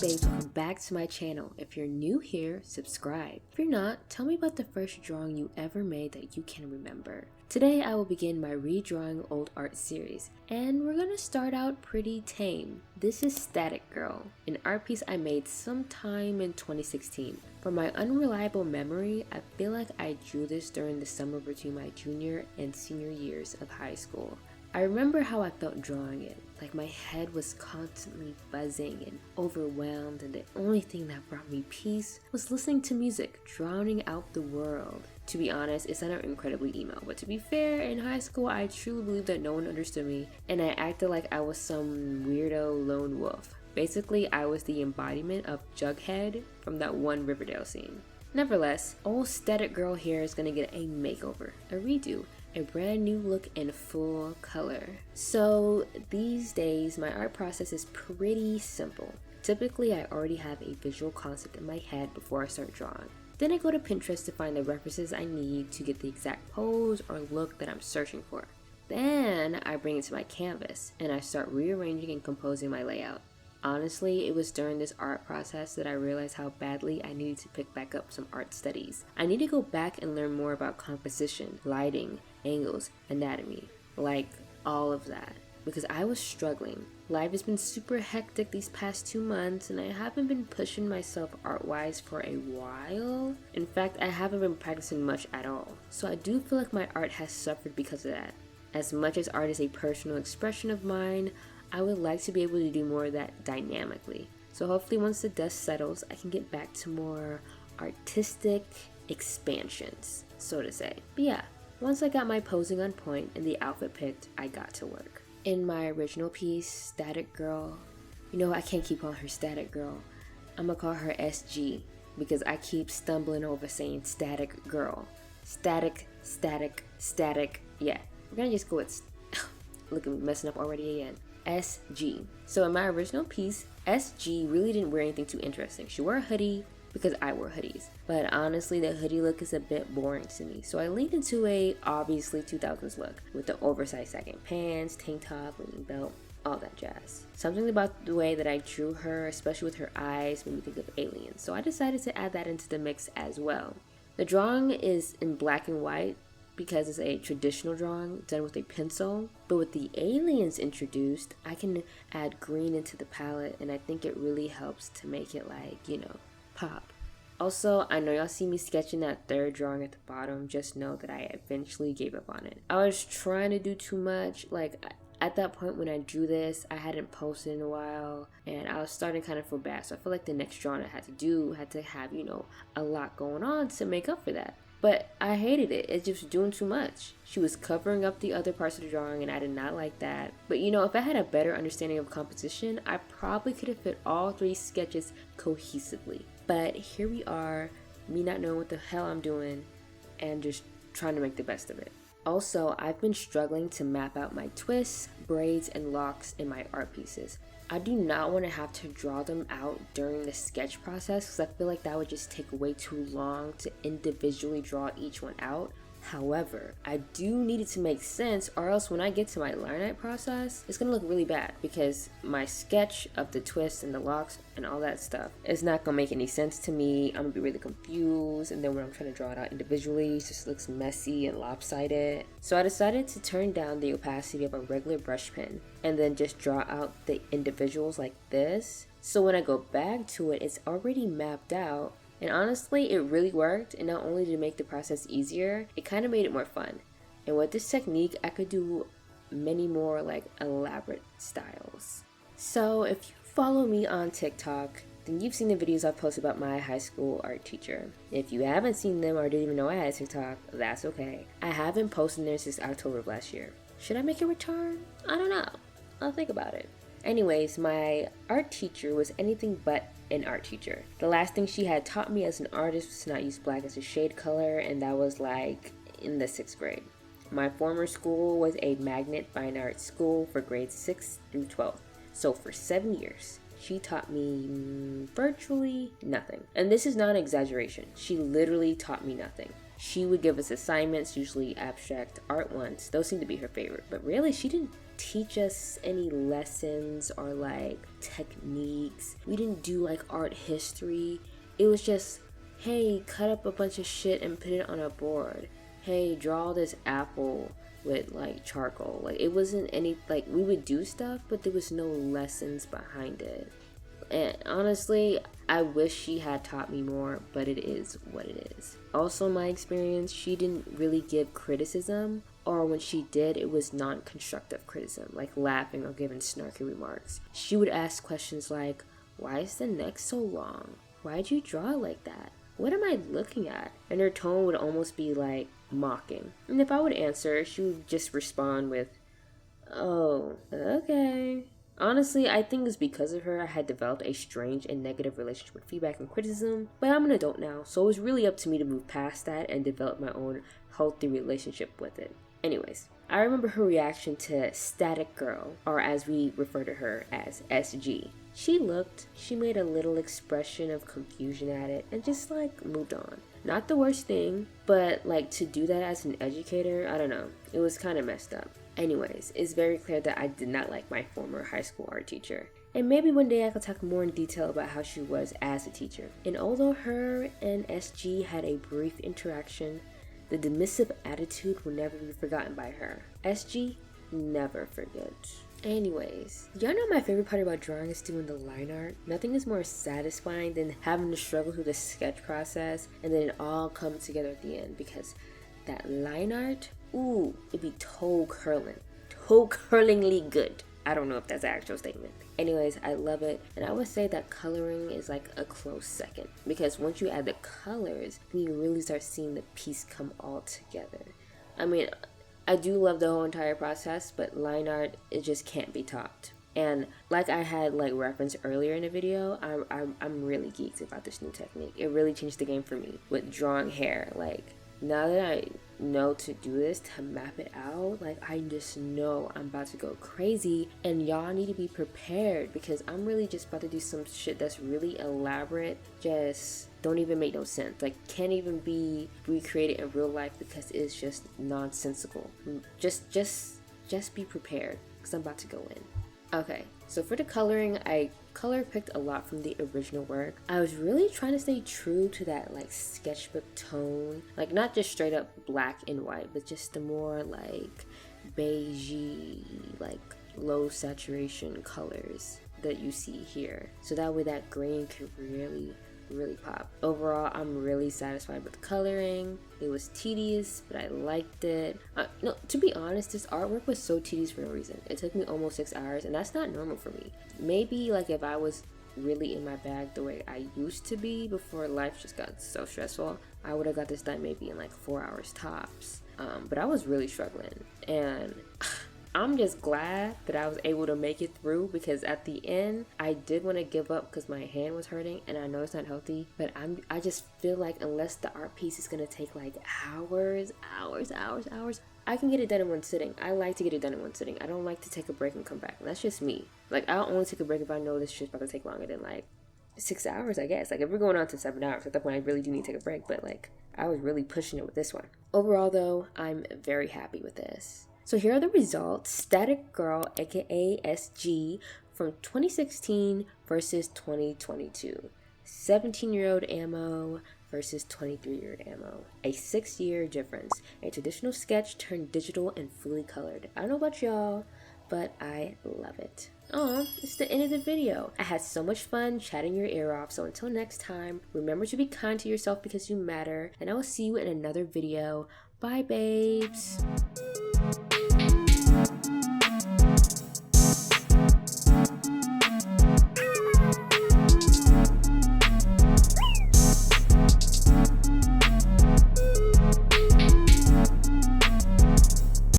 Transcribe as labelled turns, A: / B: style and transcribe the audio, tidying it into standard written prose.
A: babe, welcome back to my channel. If you're new here, subscribe. If you're not, tell me about the first drawing you ever made that you can remember. Today I will begin my redrawing old art series, and we're gonna start out pretty tame. This is Static Girl, an art piece I made sometime in 2016. From my unreliable memory, I feel like I drew this during the summer between my junior and senior years of high school. I remember how I felt drawing it, like my head was constantly buzzing and overwhelmed, and the only thing that brought me peace was listening to music, drowning out the world. To be honest, it sounded incredibly emo, but to be fair, in high school I truly believed that no one understood me, and I acted like I was some weirdo lone wolf. Basically, I was the embodiment of Jughead from that one Riverdale scene. Nevertheless, old Static Girl here is gonna get a makeover, a redo, a brand new look in full color. So these days my art process is pretty simple. Typically I already have a visual concept in my head before I start drawing. Then I go to Pinterest to find the references I need to get the exact pose or look that I'm searching for. Then I bring it to my canvas and I start rearranging and composing my layout. Honestly, it was during this art process that I realized how badly I needed to pick back up some art studies. I need to go back and learn more about composition, lighting, angles, anatomy, like all of that, because I was struggling. Life has been super hectic these past 2 months and I haven't been pushing myself art-wise for a while. In fact, I haven't been practicing much at all. So I do feel like my art has suffered because of that. As much as art is a personal expression of mine, I would like to be able to do more of that dynamically. So hopefully once the dust settles, I can get back to more artistic expansions, so to say. But yeah, once I got my posing on point and the outfit picked, I got to work. In my original piece, Static Girl, I can't keep calling her Static Girl. I'm gonna call her SG because I keep stumbling over saying Static Girl. Static, static, static. Yeah, we're gonna just go with, look at me messing up already again. SG. So in my original piece, SG really didn't wear anything too interesting. She wore a hoodie because I wore hoodies. But honestly, the hoodie look is a bit boring to me. So I leaned into a obviously 2000s look with the oversized sagging pants, tank top, leaning belt, all that jazz. Something about the way that I drew her, especially with her eyes, made me think of aliens. So I decided to add that into the mix as well. The drawing is in black and white, because it's a traditional drawing done with a pencil, but with the aliens introduced, I can add green into the palette and I think it really helps to make it like, pop. Also, I know y'all see me sketching that third drawing at the bottom, just know that I eventually gave up on it. I was trying to do too much, like at that point when I drew this, I hadn't posted in a while and I was starting to kind of feel bad, so I feel like the next drawing I had to have, a lot going on to make up for that. But I hated it. It's just doing too much. She was covering up the other parts of the drawing and I did not like that. But if I had a better understanding of composition, I probably could have fit all 3 sketches cohesively. But here we are, me not knowing what the hell I'm doing and just trying to make the best of it. Also, I've been struggling to map out my twists, braids, and locks in my art pieces. I do not want to have to draw them out during the sketch process because I feel like that would just take way too long to individually draw each one out. However, I do need it to make sense or else when I get to my line art process, it's going to look really bad because my sketch of the twists and the locks and all that stuff is not going to make any sense to me. I'm going to be really confused, and then when I'm trying to draw it out individually, it just looks messy and lopsided. So I decided to turn down the opacity of a regular brush pen and then just draw out the individuals like this. So when I go back to it, it's already mapped out. And honestly, it really worked, and not only did it make the process easier, it kind of made it more fun. And with this technique, I could do many more elaborate styles. So if you follow me on TikTok, then you've seen the videos I've posted about my high school art teacher. If you haven't seen them or didn't even know I had TikTok, that's okay. I haven't posted there since October of last year. Should I make a return? I don't know. I'll think about it. Anyways, my art teacher was anything but an art teacher. The last thing she had taught me as an artist was to not use black as a shade color, and that was in the 6th grade. My former school was a magnet fine art school for grades 6 through 12. So for 7 years, she taught me virtually nothing. And this is not an exaggeration. She literally taught me nothing. She would give us assignments, usually abstract art ones. Those seem to be her favorite. But really, she didn't teach us any lessons or like techniques. We didn't do like art history. It was just, hey, cut up a bunch of shit and put it on a board. Hey, draw this apple with like charcoal. Like, it wasn't any, like, we would do stuff, but there was no lessons behind it. And honestly, I wish she had taught me more, but it is what it is. Also, my experience, she didn't really give criticism, or when she did, it was non-constructive criticism, like laughing or giving snarky remarks. She would ask questions like, why is the neck so long? Why'd you draw it like that? What am I looking at? And her tone would almost be like mocking. And if I would answer, she would just respond with, oh, okay. Honestly, I think it's because of her I had developed a strange and negative relationship with feedback and criticism, but I'm an adult now, so it was really up to me to move past that and develop my own healthy relationship with it. Anyways, I remember her reaction to Static Girl, or as we refer to her as SG. She made a little expression of confusion at it, and just like moved on. Not the worst thing, but like to do that as an educator, I don't know, it was kind of messed up. Anyways, it's very clear that I did not like my former high school art teacher. And maybe one day I could talk more in detail about how she was as a teacher. And although her and SG had a brief interaction, the dismissive attitude will never be forgotten by her. SG, never forget. Anyways, y'all know my favorite part about drawing is doing the line art. Nothing is more satisfying than having to struggle through the sketch process and then it all comes together at the end, because that line art, ooh, it'd be toe-curlingly good. I don't know if that's an actual statement. Anyways, I love it, and I would say that coloring is like a close second, because once you add the colors, then you really start seeing the piece come all together. I mean, I do love the whole entire process, but line art, it just can't be topped. And like I had like referenced earlier in the video, I'm really geeked about this new technique. It really changed the game for me with drawing hair. Like, now that I know to do this, to map it out, like, I just know I'm about to go crazy, and y'all need to be prepared, because I'm really just about to do some shit that's really elaborate, just don't even make no sense, like can't even be recreated in real life because it's just nonsensical. Just be prepared, because I'm about to go in. Okay, so for the coloring, I color picked a lot from the original work. I was really trying to stay true to that like sketchbook tone, like not just straight up black and white, but just the more like beigey, like low saturation colors that you see here. So that way that green could really pop. Overall, I'm really satisfied with the coloring. It was tedious, but I liked it. No, to be honest, this artwork was so tedious for no reason. It took me almost 6 hours, and that's not normal for me. Maybe like if I was really in my bag the way I used to be before life just got so stressful, I would have got this done maybe in like 4 hours tops. But I was really struggling, and I'm just glad that I was able to make it through, because at the end, I did want to give up because my hand was hurting, and I know it's not healthy, but I just feel like unless the art piece is going to take like hours, I can get it done in one sitting. I like to get it done in one sitting. I don't like to take a break and come back. That's just me. Like, I'll only take a break if I know this shit's about to take longer than like 6 hours, I guess. Like, if we're going on to 7 hours, at that point I really do need to take a break, but like, I was really pushing it with this one. Overall though, I'm very happy with this. So here are the results. Static Girl, aka SG, from 2016 versus 2022. 17-year-old Ammo versus 23-year-old Ammo. A 6-year difference. A traditional sketch turned digital and fully colored. I don't know about y'all, but I love it. Aw, it's the end of the video. I had so much fun chatting your ear off, so until next time, remember to be kind to yourself because you matter, and I will see you in another video. Bye, babes.